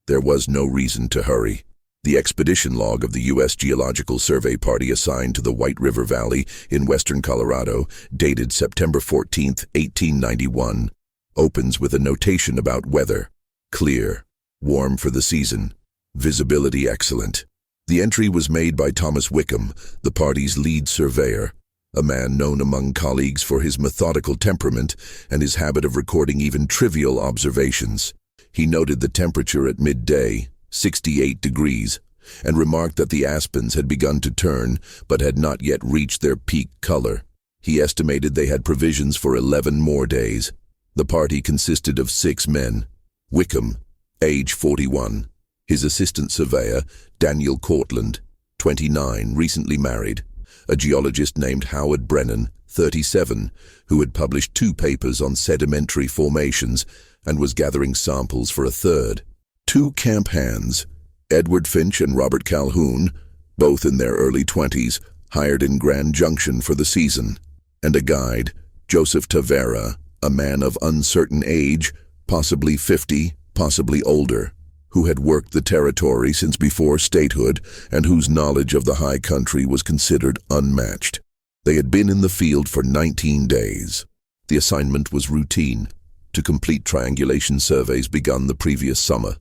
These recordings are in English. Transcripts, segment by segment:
There was no reason to hurry. The expedition log of the U.S. Geological Survey party assigned to the White River Valley in western Colorado, dated September 14, 1891, opens with a notation about weather: clear, warm for the season, visibility excellent. The entry was made by Thomas Wickham, the party's lead surveyor, a man known among colleagues for his methodical temperament and his habit of recording even trivial observations. He noted the temperature at midday, 68 degrees, and remarked that the aspens had begun to turn but had not yet reached their peak color. He estimated they had provisions for 11 more days. The party consisted of 6 men. Wickham, age 41. His assistant surveyor, Daniel Cortland, 29, recently married. A geologist named Howard Brennan, 37, who had published 2 papers on sedimentary formations and was gathering samples for a third. 2 camp hands, Edward Finch and Robert Calhoun, both in their early 20s, hired in Grand Junction for the season, and a guide, Joseph Tavera, a man of uncertain age, possibly 50, possibly older, who had worked the territory since before statehood and whose knowledge of the high country was considered unmatched. They had been in the field for 19 days. The assignment was routine: to complete triangulation surveys begun the previous summer,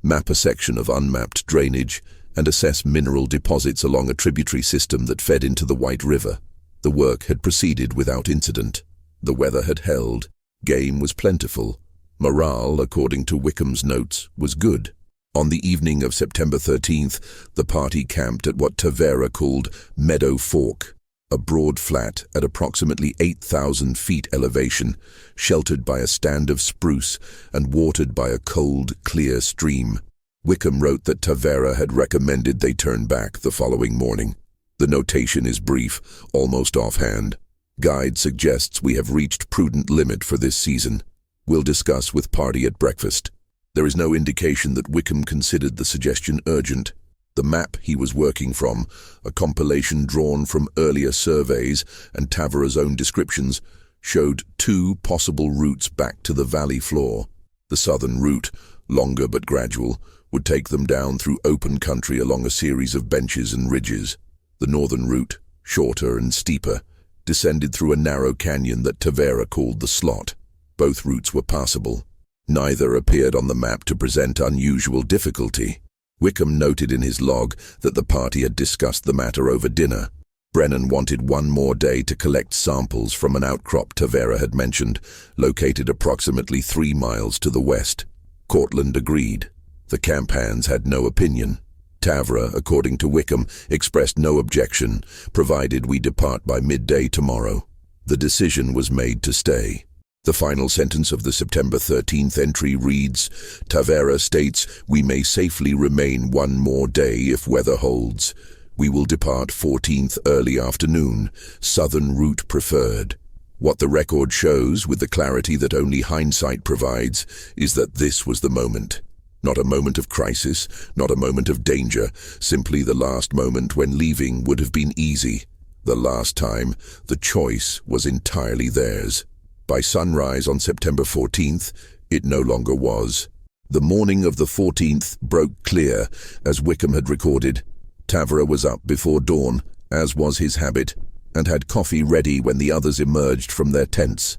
map a section of unmapped drainage, and assess mineral deposits along a tributary system that fed into the White River. The work had proceeded without incident. The weather had held. Game was plentiful. Morale, according to Wickham's notes, was good. On the evening of September 13th, the party camped at what Tavera called Meadow Fork, a broad flat at approximately 8,000 feet elevation, sheltered by a stand of spruce and watered by a cold, clear stream. Wickham wrote that Tavera had recommended they turn back the following morning. The notation is brief, almost offhand. Guide suggests we have reached prudent limit for this season. We'll discuss with party at breakfast. There is no indication that Wickham considered the suggestion urgent. The map he was working from, a compilation drawn from earlier surveys and Tavera's own descriptions, showed 2 possible routes back to the valley floor. The southern route, longer but gradual, would take them down through open country along a series of benches and ridges. The northern route, shorter and steeper, descended through a narrow canyon that Tavera called the Slot. Both routes were passable. Neither appeared on the map to present unusual difficulty. Wickham noted in his log that the party had discussed the matter over dinner. Brennan wanted 1 more day to collect samples from an outcrop Tavera had mentioned, located approximately 3 miles to the west. Cortland agreed. The camp hands had no opinion. Tavera, according to Wickham, expressed no objection, provided we depart by midday tomorrow. The decision was made to stay. The final sentence of the September 13th entry reads, Tavera states, "We may safely remain 1 more day if weather holds. We will depart 14th early afternoon, southern route preferred." What the record shows, with the clarity that only hindsight provides, is that this was the moment. Not a moment of crisis, not a moment of danger, simply the last moment when leaving would have been easy. The last time, the choice was entirely theirs. By sunrise on September 14th, it no longer was. The morning of the 14th broke clear, as Wickham had recorded. Tavera was up before dawn, as was his habit, and had coffee ready when the others emerged from their tents.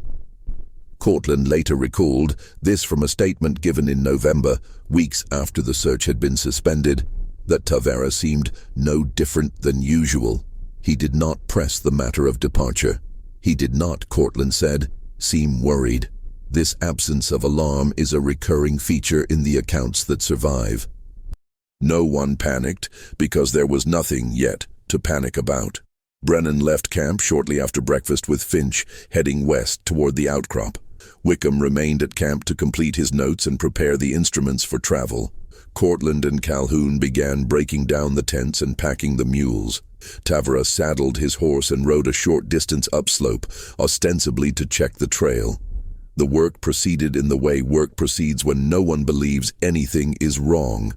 Cortland later recalled this from a statement given in November, weeks after the search had been suspended, that Tavera seemed no different than usual. He did not press the matter of departure. He did not, Cortland said, seem worried. This absence of alarm is a recurring feature in the accounts that survive. No one panicked because there was nothing yet to panic about. Brennan left camp shortly after breakfast with Finch, heading west toward the outcrop. Wickham remained at camp to complete his notes and prepare the instruments for travel. Cortland and Calhoun began breaking down the tents and packing the mules. Tavera saddled his horse and rode a short distance upslope, ostensibly to check the trail. The work proceeded in the way work proceeds when no one believes anything is wrong.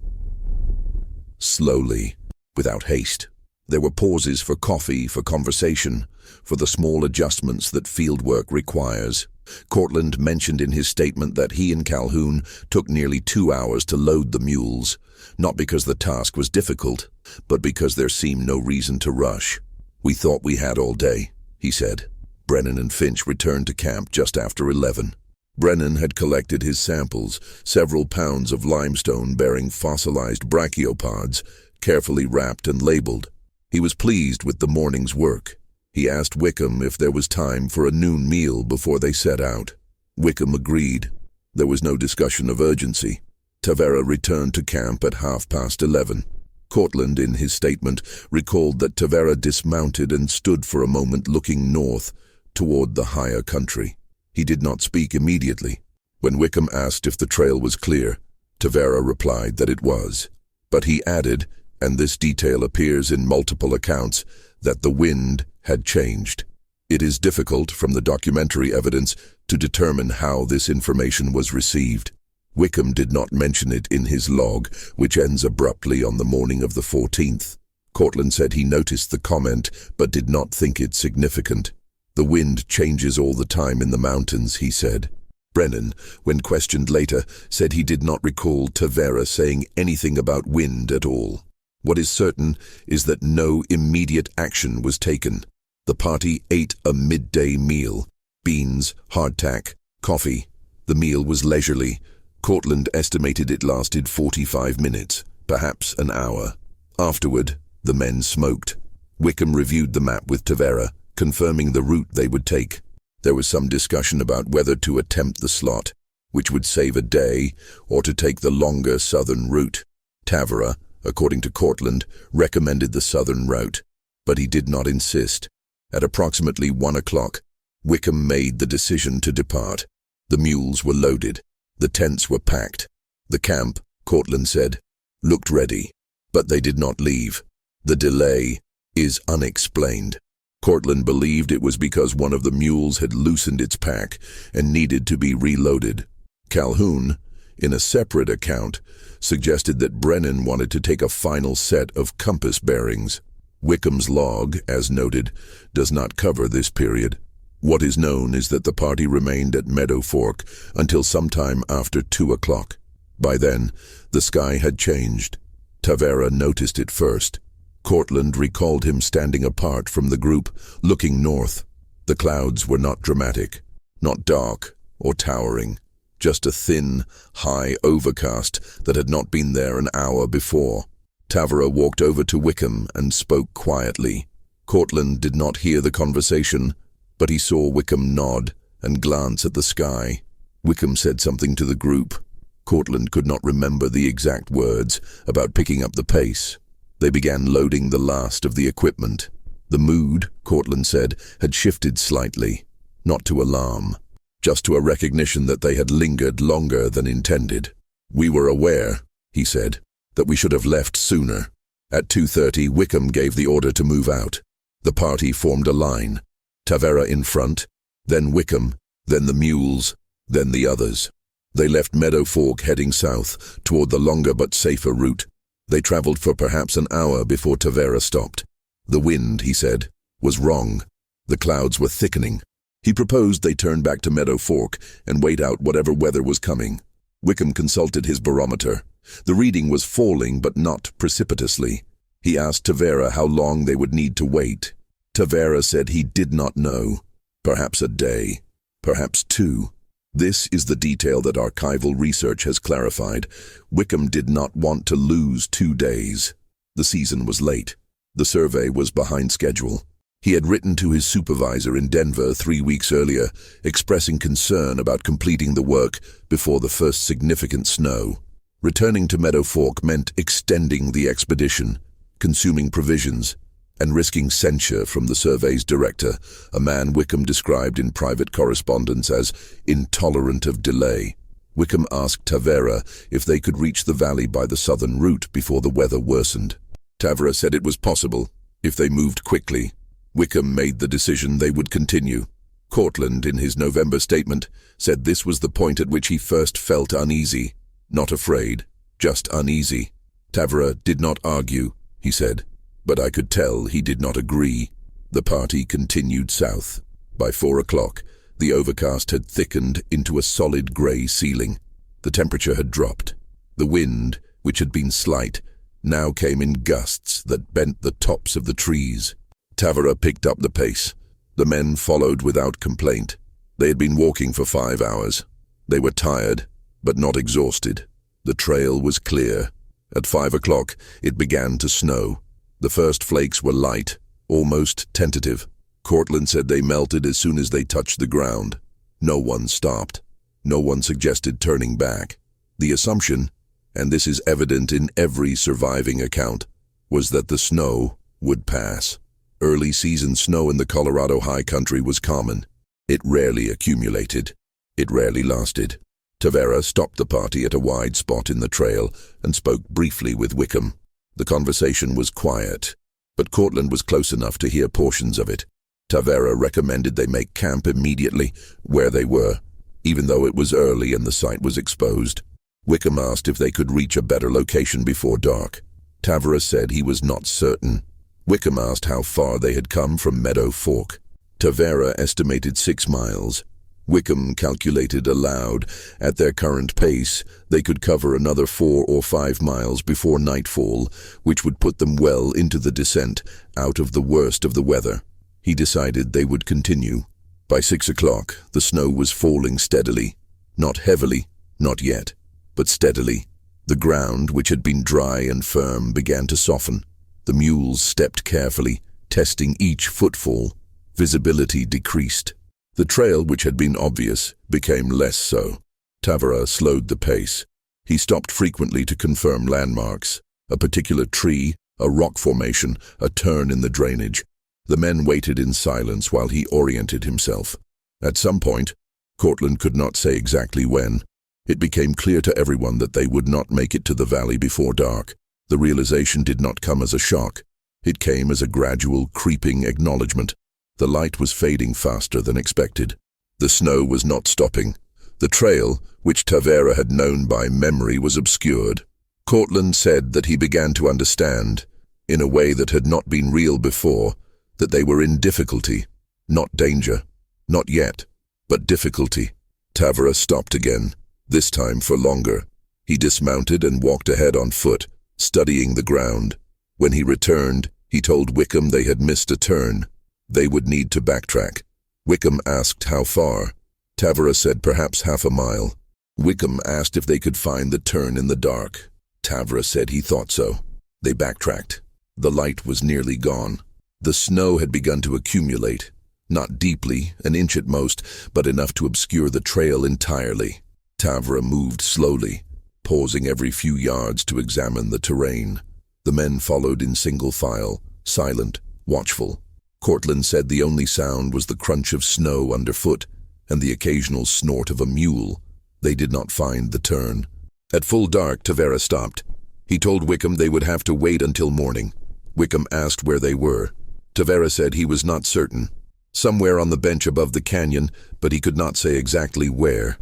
Slowly, without haste. There were pauses for coffee, for conversation, for the small adjustments that fieldwork requires. Cortland mentioned in his statement that he and Calhoun took nearly 2 hours to load the mules, not because the task was difficult, but because there seemed no reason to rush. "We thought we had all day," he said. Brennan and Finch returned to camp just after 11. Brennan had collected his samples, several pounds of limestone bearing fossilized brachiopods, carefully wrapped and labeled. He was pleased with the morning's work. He asked Wickham if there was time for a noon meal before they set out. Wickham agreed. There was no discussion of urgency. Tavera returned to camp at 11:30. Cortland, in his statement, recalled that Tavera dismounted and stood for a moment looking north, toward the higher country. He did not speak immediately. When Wickham asked if the trail was clear, Tavera replied that it was. But he added, and this detail appears in multiple accounts, that the wind had changed. It is difficult, from the documentary evidence, to determine how this information was received. Wickham did not mention it in his log, which ends abruptly on the morning of the 14th. Cortland said he noticed the comment, but did not think it significant. "The wind changes all the time in the mountains," he said. Brennan, when questioned later, said he did not recall Tavera saying anything about wind at all. What is certain is that no immediate action was taken. The party ate a midday meal: beans, hardtack, coffee. The meal was leisurely. Cortland estimated it lasted 45 minutes, perhaps an hour. Afterward, the men smoked. Wickham reviewed the map with Tavera, confirming the route they would take. There was some discussion about whether to attempt the slot, which would save a day, or to take the longer southern route. Tavera, according to Cortland, recommended the southern route, but he did not insist. At approximately 1 o'clock, Wickham made the decision to depart. The mules were loaded. The tents were packed. The camp, Cortland said, looked ready, but they did not leave. The delay is unexplained. Cortland believed it was because one of the mules had loosened its pack and needed to be reloaded. Calhoun, in a separate account, suggested that Brennan wanted to take a final set of compass bearings. Wickham's log, as noted, does not cover this period. What is known is that the party remained at Meadow Fork until sometime after 2 o'clock. By then, the sky had changed. Tavera noticed it first. Cortland recalled him standing apart from the group, looking north. The clouds were not dramatic, not dark or towering, just a thin, high overcast that had not been there an hour before. Tavera walked over to Wickham and spoke quietly. Cortland did not hear the conversation, but he saw Wickham nod and glance at the sky. Wickham said something to the group. Cortland could not remember the exact words about picking up the pace. They began loading the last of the equipment. The mood, Cortland said, had shifted slightly, not to alarm, just to a recognition that they had lingered longer than intended. "We were aware," he said, "that we should have left sooner." At 2:30, Wickham gave the order to move out. The party formed a line. Tavera in front, then Wickham, then the mules, then the others. They left Meadow Fork heading south, toward the longer but safer route. They traveled for perhaps an hour before Tavera stopped. The wind, he said, was wrong. The clouds were thickening. He proposed they turn back to Meadow Fork and wait out whatever weather was coming. Wickham consulted his barometer. The reading was falling, but not precipitously. He asked Tavera how long they would need to wait. Tavera said he did not know. Perhaps a day, perhaps 2. This is the detail that archival research has clarified. Wickham did not want to lose 2 days. The season was late. The survey was behind schedule. He had written to his supervisor in Denver 3 weeks earlier, expressing concern about completing the work before the first significant snow. Returning to Meadow Fork meant extending the expedition, consuming provisions, and risking censure from the survey's director, a man Wickham described in private correspondence as intolerant of delay. Wickham asked Tavera if they could reach the valley by the southern route before the weather worsened. Tavera said it was possible, if they moved quickly. Wickham made the decision they would continue. Cortland, in his November statement, said this was the point at which he first felt uneasy. Not afraid, just uneasy. Tavera did not argue, he said, but I could tell he did not agree. The party continued south. By 4 o'clock, The overcast had thickened into a solid grey ceiling. The temperature had dropped. The wind, which had been slight, now came in gusts that bent the tops of the trees. Tavera picked up the pace. The men followed without complaint. They had been walking for 5 hours. They were tired, but not exhausted. The trail was clear. At 5 o'clock, it began to snow. The first flakes were light, almost tentative. Cortland said they melted as soon as they touched the ground. No one stopped. No one suggested turning back. The assumption, and this is evident in every surviving account, was that the snow would pass. Early season snow in the Colorado high country was common. It rarely accumulated. It rarely lasted. Tavera stopped the party at a wide spot in the trail and spoke briefly with Wickham. The conversation was quiet, but Cortland was close enough to hear portions of it. Tavera recommended they make camp immediately where they were, even though it was early and the site was exposed. Wickham asked if they could reach a better location before dark. Tavera said he was not certain. Wickham asked how far they had come from Meadow Fork. Tavera estimated 6 miles. Wickham calculated aloud, at their current pace, they could cover another 4 or 5 miles before nightfall, which would put them well into the descent, out of the worst of the weather. He decided they would continue. By 6 o'clock, the snow was falling steadily. Not heavily, not yet, but steadily. The ground, which had been dry and firm, began to soften. The mules stepped carefully, testing each footfall. Visibility decreased. The trail, which had been obvious, became less so. Tavera slowed the pace. He stopped frequently to confirm landmarks, a particular tree, a rock formation, a turn in the drainage. The men waited in silence while he oriented himself. At some point, Cortland could not say exactly when, it became clear to everyone that they would not make it to the valley before dark. The realization did not come as a shock. It came as a gradual, creeping acknowledgement. The light was fading faster than expected. The snow was not stopping. The trail, which Tavera had known by memory, was obscured. Cortland said that he began to understand, in a way that had not been real before, that they were in difficulty. Not danger. Not yet. But difficulty. Tavera stopped again, this time for longer. He dismounted and walked ahead on foot, studying the ground. When he returned, he told Wickham they had missed a turn. They would need to backtrack. Wickham asked how far. Tavera said perhaps half a mile. Wickham asked if they could find the turn in the dark. Tavera said he thought so. They backtracked. The light was nearly gone. The snow had begun to accumulate, not deeply, an inch at most, but enough to obscure the trail entirely. Tavera moved slowly, pausing every few yards to examine the terrain. The men followed in single file, silent, watchful. Cortland said the only sound was the crunch of snow underfoot and the occasional snort of a mule. They did not find the turn. At full dark, Tavera stopped. He told Wickham they would have to wait until morning. Wickham asked where they were. Tavera said he was not certain. Somewhere on the bench above the canyon, but he could not say exactly where.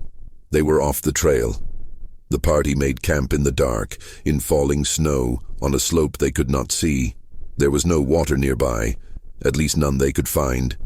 They were off the trail. The party made camp in the dark, in falling snow, on a slope they could not see. There was no water nearby, at least none they could find.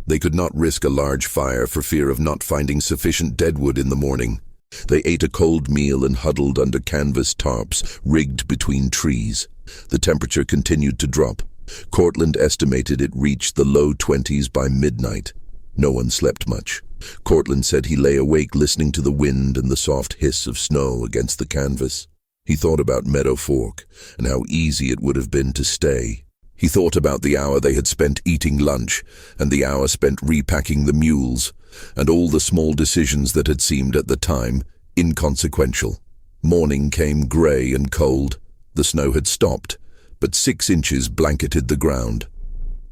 They could not risk a large fire for fear of not finding sufficient deadwood in the morning. They ate a cold meal and huddled under canvas tarps rigged between trees. The temperature continued to drop. Cortland estimated it reached the low 20s by midnight. No one slept much. Cortland said he lay awake listening to the wind and the soft hiss of snow against the canvas. He thought about Meadow Fork and how easy it would have been to stay. He thought about the hour they had spent eating lunch and the hour spent repacking the mules and all the small decisions that had seemed at the time inconsequential. Morning came gray and cold. The snow had stopped, but 6 inches blanketed the ground.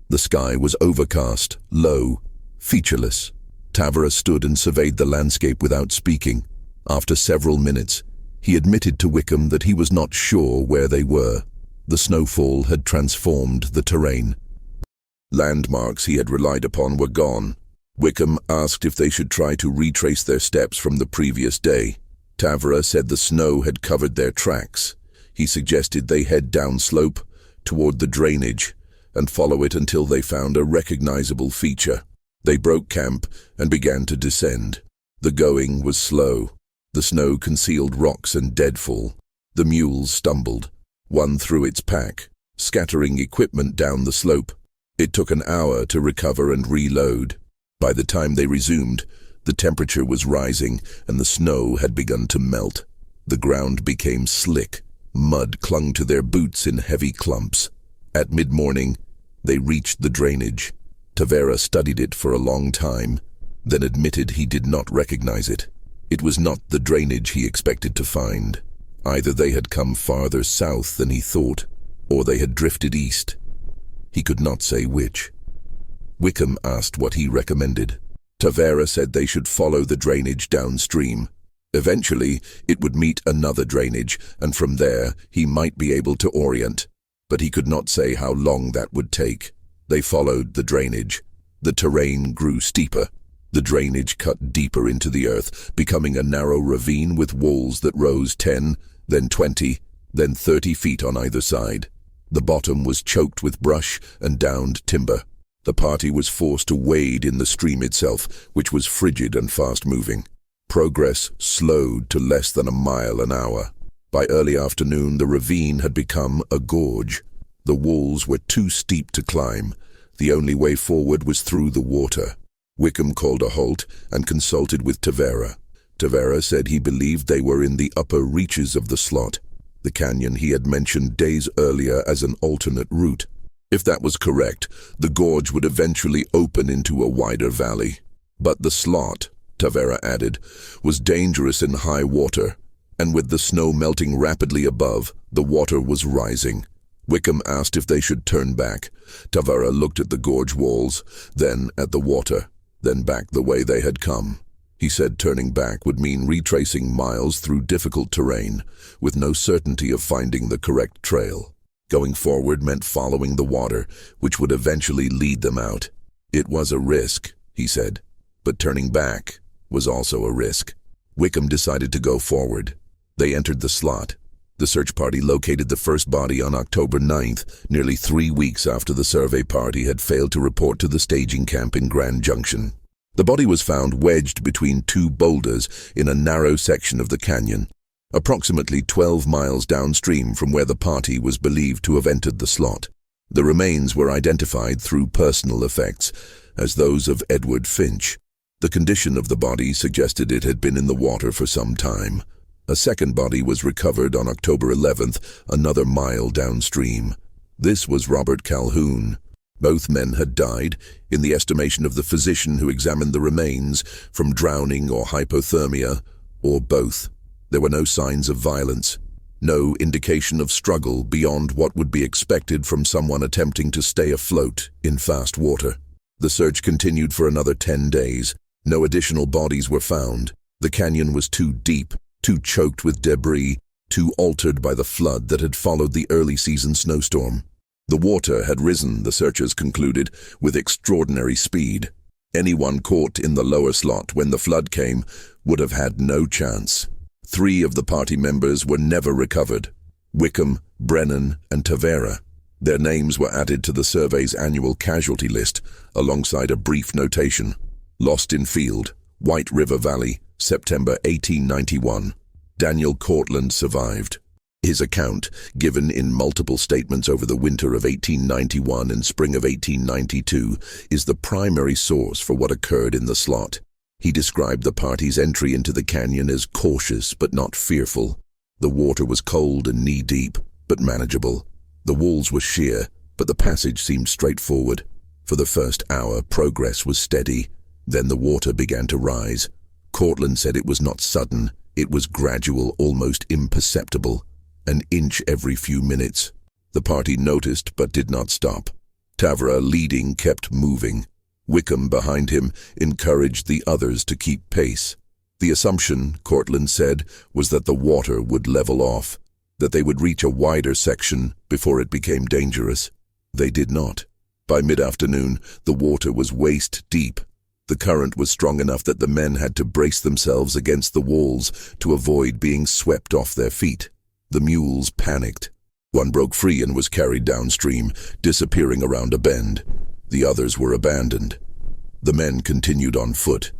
The sky was overcast, low, featureless. Tavera stood and surveyed the landscape without speaking. After several minutes, he admitted to Wickham that he was not sure where they were. The snowfall had transformed the terrain. Landmarks he had relied upon were gone. Wickham asked if they should try to retrace their steps from the previous day. Tavera said the snow had covered their tracks. He suggested they head downslope, toward the drainage, and follow it until they found a recognizable feature. They broke camp and began to descend. The going was slow. The snow concealed rocks and deadfall. The mules stumbled. One threw its pack, scattering equipment down the slope. It took an hour to recover and reload. By the time they resumed, the temperature was rising and the snow had begun to melt. The ground became slick. Mud clung to their boots in heavy clumps. At mid-morning, they reached the drainage. Tavera studied it for a long time, then admitted he did not recognize it. It was not the drainage he expected to find. Either they had come farther south than he thought, or they had drifted east. He could not say which. Wickham asked what he recommended. Tavera said they should follow the drainage downstream. Eventually, it would meet another drainage, and from there he might be able to orient. But he could not say how long that would take. They followed the drainage. The terrain grew steeper. The drainage cut deeper into the earth, becoming a narrow ravine with walls that rose 10, then 20, then 30 feet on either side. The bottom was choked with brush and downed timber. The party was forced to wade in the stream itself, which was frigid and fast-moving. Progress slowed to less than a mile an hour. By early afternoon, the ravine had become a gorge. The walls were too steep to climb. The only way forward was through the water. Wickham called a halt and consulted with Tavera. Tavera said he believed they were in the upper reaches of the slot, the canyon he had mentioned days earlier as an alternate route. If that was correct, the gorge would eventually open into a wider valley. But the slot, Tavera added, was dangerous in high water, and with the snow melting rapidly above, the water was rising. Wickham asked if they should turn back. Tavera looked at the gorge walls, then at the water, then back the way they had come. He said turning back would mean retracing miles through difficult terrain, with no certainty of finding the correct trail. Going forward meant following the water, which would eventually lead them out. It was a risk, he said, but turning back was also a risk. Wickham decided to go forward. They entered the slot. The search party located the first body on October 9th, nearly 3 weeks after the survey party had failed to report to the staging camp in Grand Junction. The body was found wedged between two boulders in a narrow section of the canyon, approximately 12 miles downstream from where the party was believed to have entered the slot. The remains were identified through personal effects as those of Edward Finch. The condition of the body suggested it had been in the water for some time. A second body was recovered on October 11th, another mile downstream. This was Robert Calhoun. Both men had died, in the estimation of the physician who examined the remains, from drowning or hypothermia, or both. There were no signs of violence, no indication of struggle beyond what would be expected from someone attempting to stay afloat in fast water. The search continued for another 10 days. No additional bodies were found. The canyon was too deep, too choked with debris, too altered by the flood that had followed the early season snowstorm. The water had risen, the searchers concluded, with extraordinary speed. Anyone caught in the lower slot when the flood came would have had no chance. 3 of the party members were never recovered: Wickham, Brennan, and Tavera. Their names were added to the survey's annual casualty list, alongside a brief notation: lost in field, White River Valley, September 1891. Daniel Cortlandt survived. His account, given in multiple statements over the winter of 1891 and spring of 1892, is the primary source for what occurred in the slot. He described the party's entry into the canyon as cautious but not fearful. The water was cold and knee-deep, but manageable. The walls were sheer, but the passage seemed straightforward. For the first hour, progress was steady. Then the water began to rise. Cortlandt said it was not sudden. It was gradual, almost imperceptible. An inch every few minutes. The party noticed but did not stop. Tavera, leading, kept moving. Wickham, behind him, encouraged the others to keep pace. The assumption, Cortlandt said, was that the water would level off, that they would reach a wider section before it became dangerous. They did not. By mid-afternoon, the water was waist-deep. The current was strong enough that the men had to brace themselves against the walls to avoid being swept off their feet. The mules panicked. One broke free and was carried downstream, disappearing around a bend. The others were abandoned. The men continued on foot.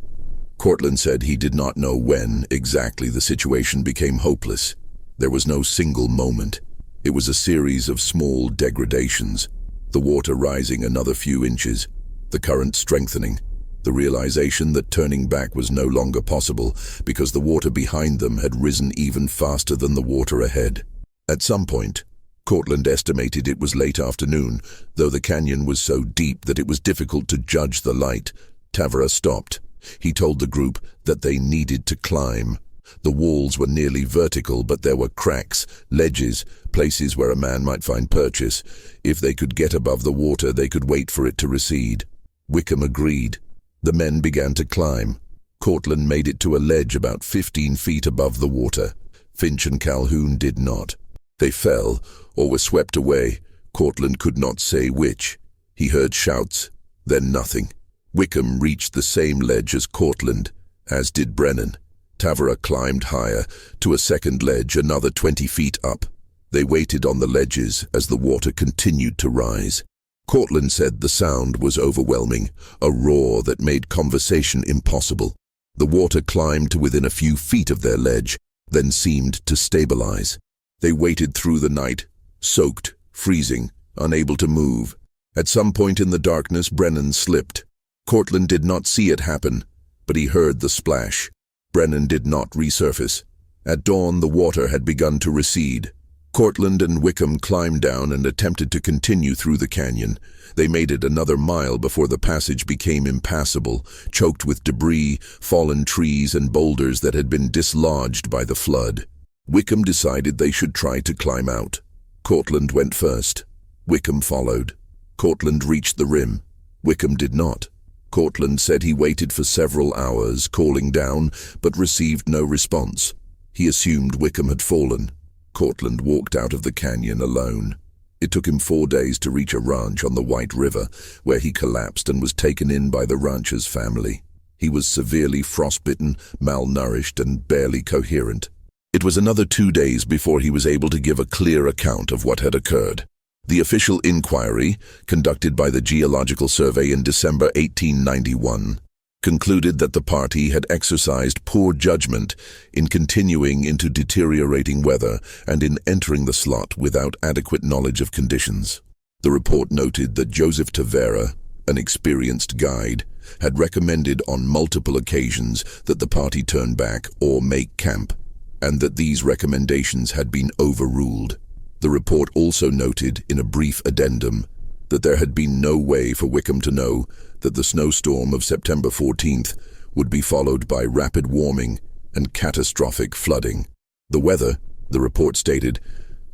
Cortland said he did not know when exactly the situation became hopeless. There was no single moment. It was a series of small degradations, the water rising another few inches, the current strengthening, the realization that turning back was no longer possible because the water behind them had risen even faster than the water ahead. At some point, Cortland estimated it was late afternoon, though the canyon was so deep that it was difficult to judge the light. Tavera stopped. He told the group that they needed to climb. The walls were nearly vertical, but there were cracks, ledges, places where a man might find purchase. If they could get above the water, they could wait for it to recede. Wickham agreed. The men began to climb. Cortland made it to a ledge about 15 feet above the water. Finch and Calhoun did not. They fell, or were swept away. Cortland could not say which. He heard shouts, then nothing. Wickham reached the same ledge as Cortland, as did Brennan. Tavera climbed higher, to a second ledge another 20 feet up. They waited on the ledges as the water continued to rise. Cortland said the sound was overwhelming, a roar that made conversation impossible. The water climbed to within a few feet of their ledge, then seemed to stabilize. They waited through the night, soaked, freezing, unable to move. At some point in the darkness, Brennan slipped. Cortland did not see it happen, but he heard the splash. Brennan did not resurface. At dawn, the water had begun to recede. Cortland and Wickham climbed down and attempted to continue through the canyon. They made it another mile before the passage became impassable, choked with debris, fallen trees, and boulders that had been dislodged by the flood. Wickham decided they should try to climb out. Cortland went first. Wickham followed. Cortland reached the rim. Wickham did not. Cortland said he waited for several hours, calling down, but received no response. He assumed Wickham had fallen. Cortland walked out of the canyon alone. It took him 4 days to reach a ranch on the White River, where he collapsed and was taken in by the rancher's family. He was severely frostbitten, malnourished, and barely coherent. It was another 2 days before he was able to give a clear account of what had occurred. The official inquiry, conducted by the Geological Survey in December 1891, concluded that the party had exercised poor judgment in continuing into deteriorating weather and in entering the slot without adequate knowledge of conditions. The report noted that Joseph Tavera, an experienced guide, had recommended on multiple occasions that the party turn back or make camp, and that these recommendations had been overruled. The report also noted in a brief addendum that there had been no way for Wickham to know that the snowstorm of September 14th would be followed by rapid warming and catastrophic flooding. The weather, the report stated,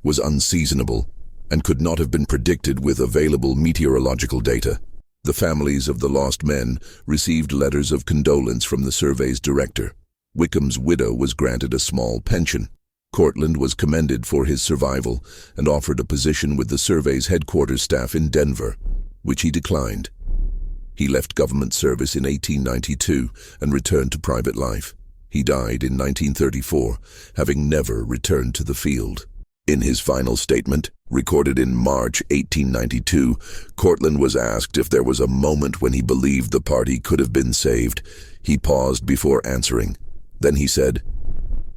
was unseasonable and could not have been predicted with available meteorological data. The families of the lost men received letters of condolence from the survey's director. Wickham's widow was granted a small pension. Cortland was commended for his survival and offered a position with the survey's headquarters staff in Denver, which he declined. He left government service in 1892 and returned to private life. He died in 1934, having never returned to the field. In his final statement, recorded in March 1892, Cortland was asked if there was a moment when he believed the party could have been saved. He paused before answering. Then he said,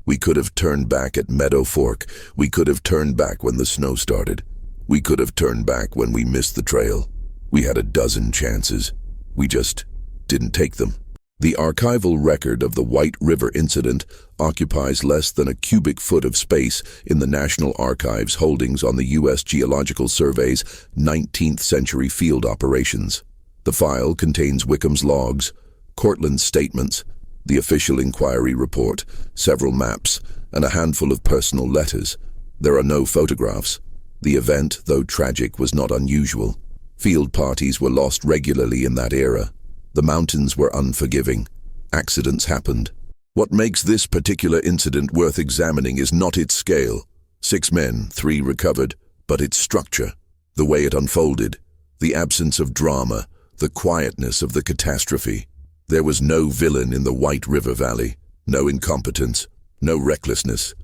"We could have turned back at Meadow Fork. We could have turned back when the snow started. We could have turned back when we missed the trail. We had a dozen chances. We just didn't take them." The archival record of the White River incident occupies less than a cubic foot of space in the National Archives holdings on the U.S. Geological Survey's 19th century field operations. The file contains Wickham's logs, Cortland's statements, the official inquiry report, several maps, and a handful of personal letters. There are no photographs. The event, though tragic, was not unusual. Field parties were lost regularly in that era. The mountains were unforgiving. Accidents happened. What makes this particular incident worth examining is not its scale. 6 men, 3 recovered, but its structure, the way it unfolded, the absence of drama, the quietness of the catastrophe. There was no villain in the White River Valley, no incompetence, no recklessness.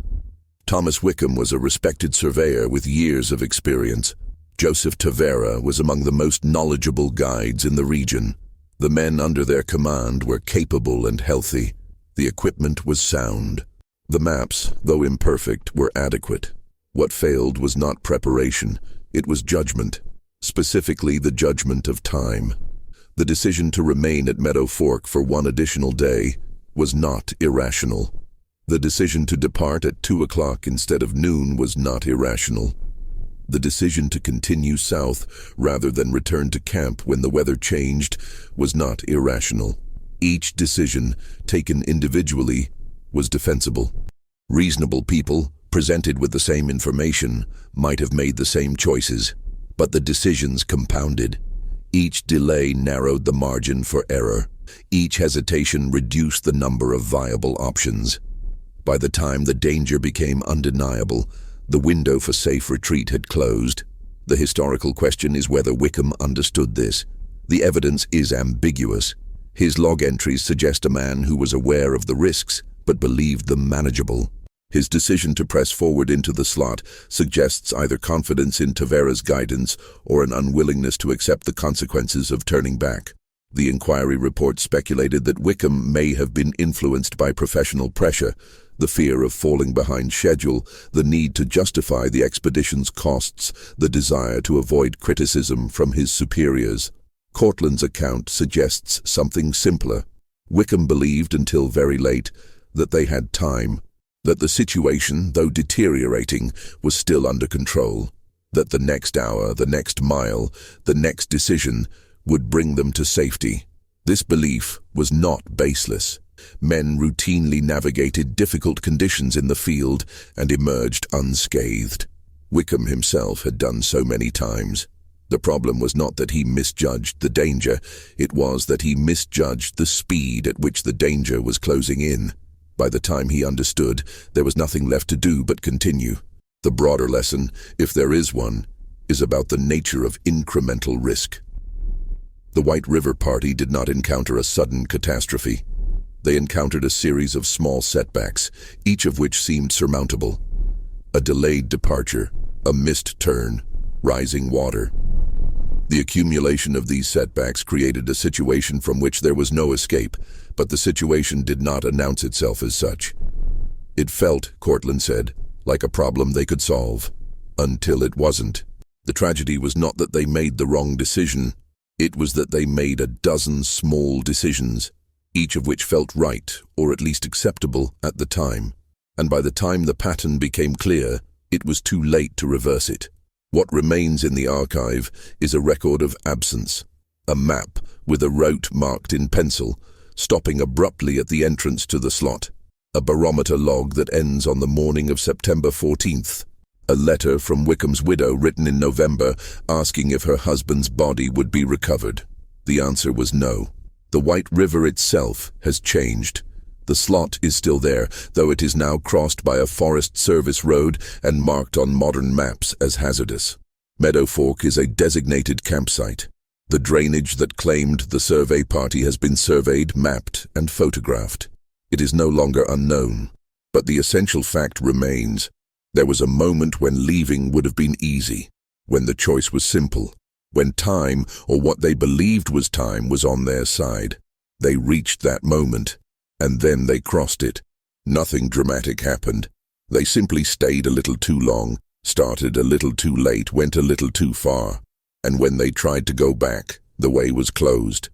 Thomas Wickham was a respected surveyor with years of experience. Joseph Tavera was among the most knowledgeable guides in the region. The men under their command were capable and healthy. The equipment was sound. The maps, though imperfect, were adequate. What failed was not preparation, it was judgment, specifically the judgment of time. The decision to remain at Meadow Fork for one additional day was not irrational. The decision to depart at 2 o'clock instead of noon was not irrational. The decision to continue south rather than return to camp when the weather changed was not irrational. Each decision, taken individually, was defensible. Reasonable people, presented with the same information, might have made the same choices, but the decisions compounded. Each delay narrowed the margin for error. Each hesitation reduced the number of viable options. By the time the danger became undeniable, the window for safe retreat had closed. The historical question is whether Wickham understood this. The evidence is ambiguous. His log entries suggest a man who was aware of the risks, but believed them manageable. His decision to press forward into the slot suggests either confidence in Tavera's guidance or an unwillingness to accept the consequences of turning back. The inquiry report speculated that Wickham may have been influenced by professional pressure, the fear of falling behind schedule, the need to justify the expedition's costs, the desire to avoid criticism from his superiors. Cortland's account suggests something simpler. Wickham believed until very late that they had time, that the situation, though deteriorating, was still under control, that the next hour, the next mile, the next decision would bring them to safety. This belief was not baseless. Men routinely navigated difficult conditions in the field and emerged unscathed. Wickham himself had done so many times. The problem was not that he misjudged the danger, it was that he misjudged the speed at which the danger was closing in. By the time he understood, there was nothing left to do but continue. The broader lesson, if there is one, is about the nature of incremental risk. The White River Party did not encounter a sudden catastrophe. They encountered a series of small setbacks, each of which seemed surmountable. A delayed departure, a missed turn, rising water. The accumulation of these setbacks created a situation from which there was no escape, but the situation did not announce itself as such. It felt, Cortland said, like a problem they could solve, until it wasn't. The tragedy was not that they made the wrong decision, it was that they made a dozen small decisions, each of which felt right, or at least acceptable, at the time. And by the time the pattern became clear, it was too late to reverse it. What remains in the archive is a record of absence, a map with a route marked in pencil, stopping abruptly at the entrance to the slot, a barometer log that ends on the morning of September 14th, a letter from Wickham's widow written in November asking if her husband's body would be recovered. The answer was no. The White River itself has changed. The slot is still there, though it is now crossed by a Forest Service road and marked on modern maps as hazardous. Meadow Fork is a designated campsite. The drainage that claimed the survey party has been surveyed, mapped, and photographed. It is no longer unknown, but the essential fact remains. There was a moment when leaving would have been easy, when the choice was simple, when time, or what they believed was time, was on their side. They reached that moment, and then they crossed it. Nothing dramatic happened. They simply stayed a little too long, started a little too late, went a little too far, and when they tried to go back, the way was closed.